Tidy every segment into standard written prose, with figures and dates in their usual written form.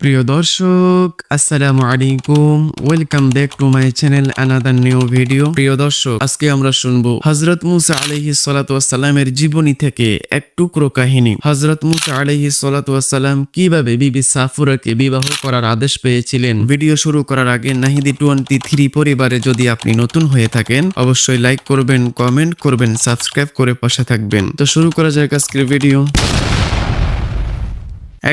প্রিয় দর্শক, আসসালামু আলাইকুম। Welcome back to my channel, another new video. প্রিয় দর্শক, আজকে আমরা শুনবো হযরত মুসা আলাইহিস সালাতু ওয়াস সালামের জীবনী থেকে এক টুকরো কাহিনী। হযরত মুসা আলাইহিস সালাতু ওয়াস সালাম কিভাবে বিবি সাফুরাকে বিবাহ করার আদেশ পেয়েছিলেন। ভিডিও শুরু করার আগে নাহিদি 23 পরিবারে যদি আপনি নতুন হয়ে থাকেন, অবশ্যই লাইক করবেন, কমেন্ট করবেন, সাবস্ক্রাইব করে পাশে থাকবেন। তো শুরু করা যাক আজকের ভিডিও।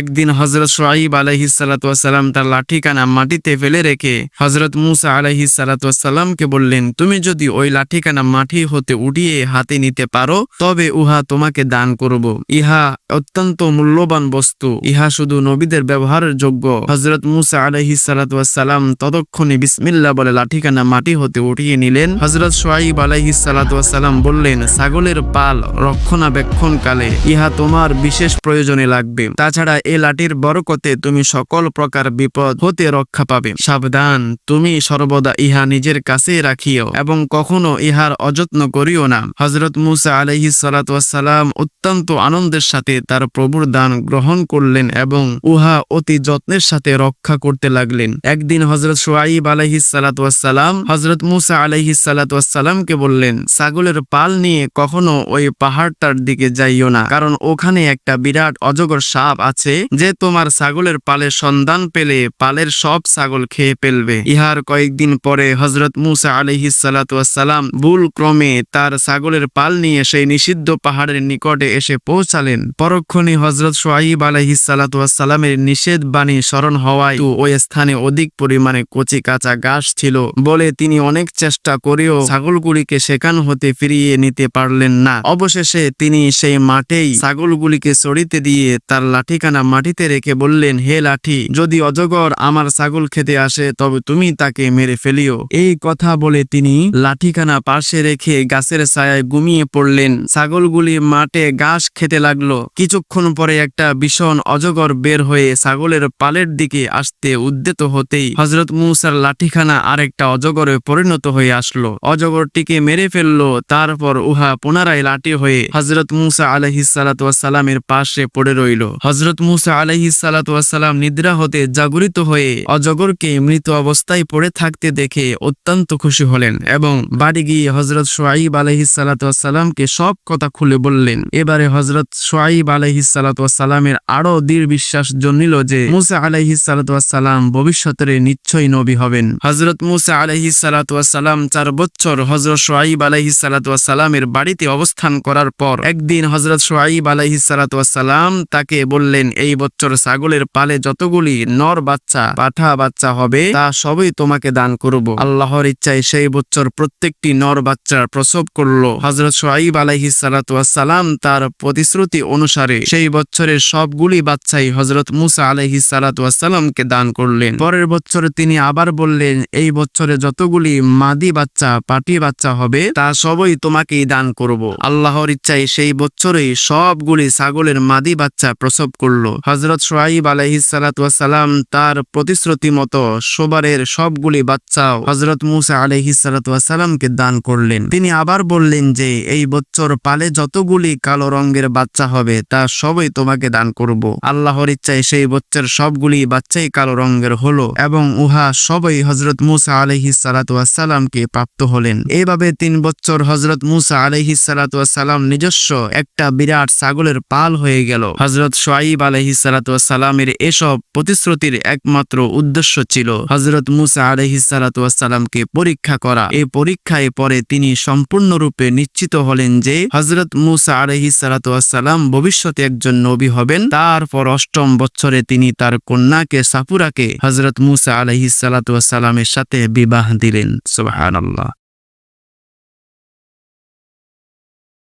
একদিন হযরত শুআয়ব আলাইহিস সালাতু ওয়াস সালাম তার লাঠিখানা মাটিতে ফেলে রেখে হযরত মুসা আলাইহিস সালাতু ওয়াস সালামকে বললেন, তুমি যদি ওই লাঠিখানা মাটি হতে উঠিয়ে হাতে নিতে পারো তবে উহা তোমাকে দান করব। ইহা অত্যন্ত মূল্যবান বস্তু, ইহা শুধু নবীদের ব্যবহারের যোগ্য। হযরত মুসা আলাইহিস সালাতু ওয়াস সালাম ততক্ষণে বিসমিল্লাহ বলে লাঠিখানা মাটি হতে উঠিয়ে নিলেন। হযরত শুআয়ব আলাইহিস সালাতু ওয়াস সালাম বললেন, ছাগলের পাল রক্ষণাবেক্ষণকালে ইহা তোমার বিশেষ প্রয়োজনে লাগবে। তাছাড়া এই লাঠির বরকতে তুমি সকল প্রকার বিপদ হতে রক্ষা পাবে। সাবধান, তুমি সর্বদা ইহা নিজের কাছে রাখিও এবং কখনো ইহার অযত্ন করিও না। হযরত মুসা আলাইহিস সালাতু ওয়াস সালাম অত্যন্ত আনন্দের সাথে তার প্রভুর দান গ্রহণ করলেন এবং উহা অতি যত্নের সাথে রক্ষা করতে লাগলেন। একদিন হযরত শুআয়ব আলাইহিস সালাতু ওয়াস সালাম হযরত মুসা আলাইহিস সালাতু ওয়াস সালামকে বললেন, ছাগলের পাল নিয়ে কখনো ওই পাহাড়টার দিকে যাইও না, কারণ ওখানে একটা বিরাট অজগর সাপ আছে যে তোমার ছাগলের পালের সন্ধান পেলে পালের সব ছাগল খেয়ে ফেলবে। ইহার কয়েকদিন পরে হযরত মুসা আলাইহিস সালাতু ওয়াস সালাম ভুল ক্রমে তার ছাগলের পাল নিয়ে সেই নিষিদ্ধ পাহাড়ের নিকটে এসে পৌঁছালেন। পরক্ষণে হযরত শুআয়ব আলাইহিস সালাতু ওয়াস সালামের নিষেধ বাণী স্মরণ হওয়ায় ওই স্থানে অধিক পরিমাণে কচি কাঁচা ঘাস ছিল বলে তিনি অনেক চেষ্টা করেও ছাগলগুলিকে সেখান হতে ফিরিয়ে নিতে পারলেন না। অবশেষে তিনি সেই মাঠেই ছাগলগুলিকে চড়িতে দিয়ে তার লাঠিখানা মাটিতে রেখে বললেন, হে লাঠি, যদি অজগর আমার ছাগল খেতে আসে তবে তুমি তাকে মেরে ফেলিও। এই কথা বলে তিনি লাঠিখানা পাশে রেখে গাছের ছায়ায় ঘুমিয়ে পড়লেন। ছাগলগুলি মাঠে ঘাস খেতে লাগলো। কিছুক্ষণ পরে একটা ভীষণ অজগর বের হয়ে ছাগলের পালের দিকে আসতে উদ্যত হতেই হযরত মুসার লাঠিখানা আরেকটা অজগরে পরিণত হয়ে আসলো। অজগরটিকে মেরে ফেললো। তারপর উহা পুনরায় লাঠি হয়ে হযরত মুসা আলাইহিস সালাতু ওয়াস সালামের পাশে পড়ে রইল। হযরত মুসা আলাইহিস সালাতু ওয়াস সালাম নিদ্রা হতে জাগরিত হয়ে অজগরকে মৃত অবস্থায় পড়ে থাকতে দেখে অত্যন্ত খুশি হলেন এবং বাড়ি গিয়ে হযরত শুআয়ব আলাইহিস সালাতু ওয়াস সালামকে সব কথা খুলে বললেন। এবারে হযরত শুআয়ব আলাইহিস সালাতু ওয়াস সালামের আরো দৃঢ় বিশ্বাস জন্মিল যে মুসা আলাইহিস সালাতু ওয়াস সালাম ভবিষ্যতে নিশ্চয়ই নবী হবেন। হযরত মুসা আলাইহিস সালাতু ওয়াস সালাম 4 বছর হযরত শুআয়ব আলাইহিস সালাতু ওয়াস সালামের বাড়িতে অবস্থান করার পর একদিন হযরত শুআয়ব আলাইহিস সালাতু ওয়াস সালাম তাকে বললেন, এই বছর ছাগলের পালে যতগুলি নর বাচ্চা পাঠা বাচ্চা হবে তা সবই তোমাকে দান করব। আল্লাহর ইচ্ছায় সেই বছর প্রত্যেকটি নর বাচ্চার প্রসব করলো। হযরত শুআয়ব আলাইহিস সালাতু ওয়াস সালাম তার প্রতিশ্রুতি অনুসারে সেই বছরের সবগুলি বাচ্চাই হযরত মুসা আলাইহিস সালাতু ওয়াস সালামকে দান করলেন। পরের বছরে তিনি আবার বললেন, এই বছরে যতগুলি মাদি বাচ্চা পাটি বাচ্চা হবে তা সবই তোমাকেই দান করব। আল্লাহর ইচ্ছায় সেই বছরেই সবগুলি ছাগলের মাদি বাচ্চা প্রসব করলো। হযরত শুআয়ব আলাইহিস সালাতু ওয়াস সালাম তার প্রতিশ্রুতি মতো সবারের সবগুলি বাচ্চাও হযরত মুসা আলাইহিস সালাতু ওয়াস সালামকে দান করলেন। তিনি আবার বললেন যে এই বছর পালে যতগুলি কালো রঙের বাচ্চা হবে তা সবই তোমাকে দান করব। আল্লাহর ইচ্ছায় সেই বছর সবগুলি বাচ্চাই কালো রঙের হলো এবং উহা সবই হযরত মুসা আলাইহিস সালাতু ওয়াস সালামকে প্রাপ্ত হলেন। এইভাবে 3 বছর হযরত মুসা আলাইহিস সালাতু ওয়াস সালাম নিজস্ব একটা বিরাট ছাগলের পাল হয়ে গেল। হযরত শুআয়ব আলাইহিস সালাতু ওয়াস সালামের এসব প্রতিশ্রুতির একমাত্র উদ্দেশ্য ছিল হযরত মুসা আলাইহিস সালাতু ওয়াস সালামকে পরীক্ষা করা। এই পরীক্ষায় পরে তিনি সম্পূর্ণরূপে নিশ্চিত হলেন যে হযরত মুসা আলাইহিস সালাতু ওয়াস সালাম ভবিষ্যতে একজন নবী হবেন। তারপর 8ম বছরে তিনি তার কন্যাকে সাফুরাকে হযরত মুসা আলাইহিস সালাতু ওয়াস সালামের সাথে বিবাহ দিলেন। সুবহানাল্লাহ।